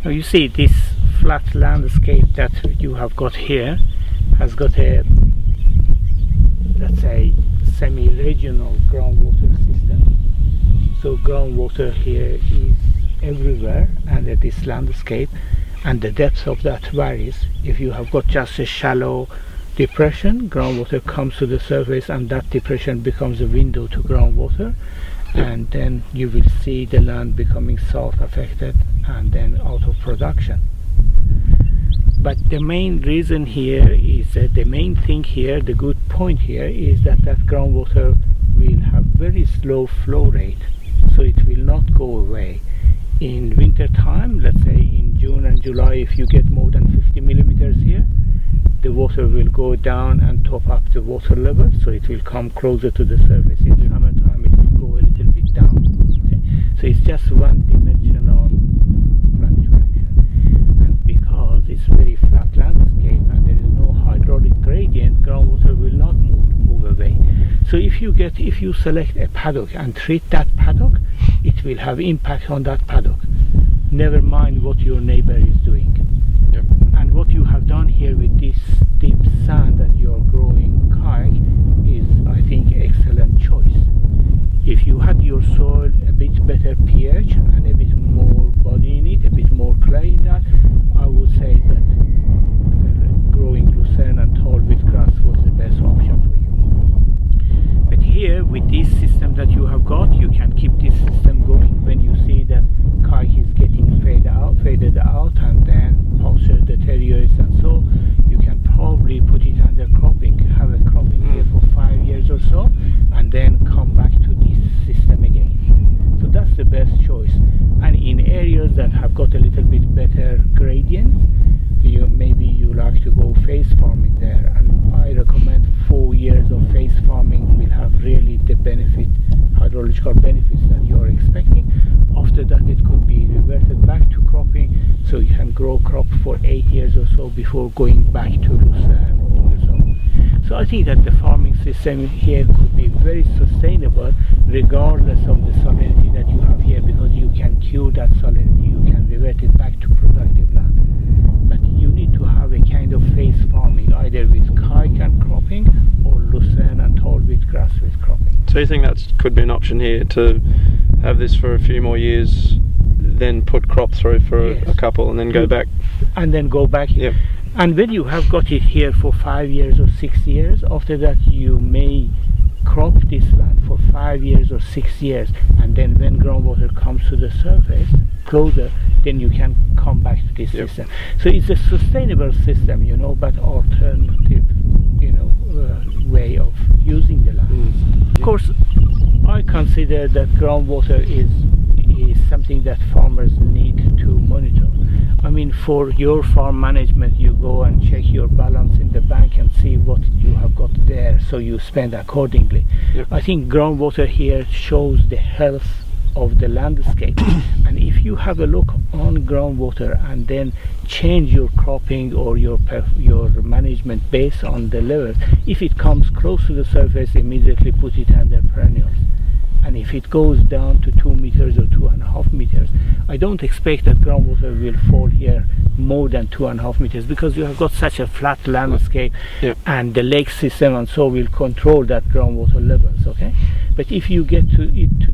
Now you see this flat landscape that you have got here has got a, let's say, semi-regional groundwater system. So groundwater here is everywhere under this landscape, and the depth of that varies. If you have got just a shallow depression, groundwater comes to the surface and that depression becomes a window to groundwater, and then you will see the land becoming salt affected and then out of production. But the main reason here is that the main thing here, the good point here, is that groundwater will have very slow flow rate, so it will not go away. In winter time, let's say in June and July, if you get more than 50 millimeters here, the water will go down and top up the water level, so it will come closer to the surface. In summertime it will go a little bit down. Okay? So it's just one dimensional fluctuation, and because it's very flat landscape and there is no hydraulic gradient, groundwater will not move away. So if you select a paddock and treat that paddock, it will have impact on that paddock, never mind what your neighbor is doing. Yep. And what you have done here with this deep sand that you are growing kayak is, I think, excellent choice. If you had your soil a bit better pH and a bit more body in it, a bit more clay in that, I would say that growing lucerne and tall wheatgrass was the best option for you. But here, with this system that you have got, you can keep this system going. When you see that kayak is getting faded out, and then pasture deteriorates, and so you can probably put it under cropping, have a cropping here for 5 years or so, and then come back to this system again. So that's the best choice. And in areas that have got a little bit better gradient, maybe you like to go phase farming there, and I recommend 4 years of phase farming will have really the benefit, hydrological benefits that you are expecting. After that it could be reverted back to cropping, so you can grow crop for 8 years or so before going back to lucerne also. So I think that the farming system here could be very sustainable regardless of the salinity that you have here, because you can cure that salinity, you can revert it back to productive land. But you need to have a kind of phase farming, either with kayak and cropping or lucerne and tall wheatgrass with cropping. So you think that could be an option here, to have this for a few more years, then put crop through for a couple, and then go back? And then go back. Yep. And when you have got it here for 5 years or 6 years, after that you may crop this land for 5 years or 6 years, and then when groundwater comes to the surface closer, then you can come back to this system. So it's a sustainable system, but alternative, way of using the land. Of course, I consider that groundwater is something that farmers need to monitor. I mean, for your farm management, you go and check your balance in the bank and see what you have got there, so you spend accordingly. Yep. I think groundwater here shows the health of the landscape, and if you have a look on groundwater and then change your cropping or your management based on the level, if it comes close to the surface, immediately put it under perennials. And if it goes down to 2 meters or 2.5 meters, I don't expect that groundwater will fall here more than 2.5 meters, because you have got such a flat landscape, and the lake system and so will control that groundwater levels. Okay, but if you get to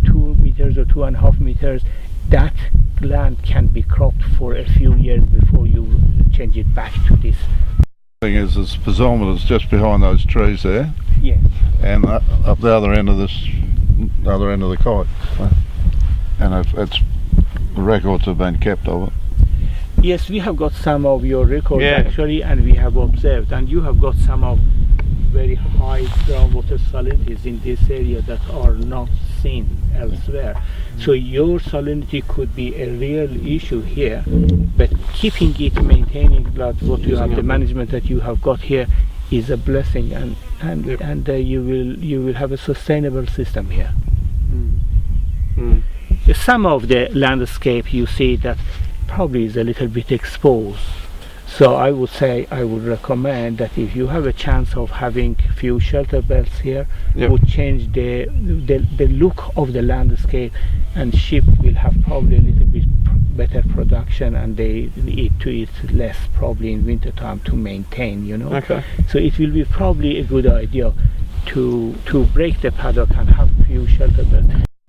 2 meters or 2.5 meters, that land can be cropped for a few years before you change it back to this. Thing is, this piezometer is just behind those trees there. Yes. And up the other end of the kite, and it's the records have been kept of it. Yes, we have got some of your records actually, and we have observed, and you have got some of very high groundwater salinities in this area that are not seen elsewhere. So your salinity could be a real issue here, but keeping it, maintaining that what you have, the management that you have got here, is a blessing, and you will have a sustainable system here. Some of the landscape you see that probably is a little bit exposed, So I would say, I would recommend that if you have a chance of having few shelter belts here, Yep. would change the look of the landscape, and sheep will have probably a little bit better production, and they eat less probably in winter time to maintain, you know. Okay. So it will be probably a good idea to break the paddock and have few shelter belts.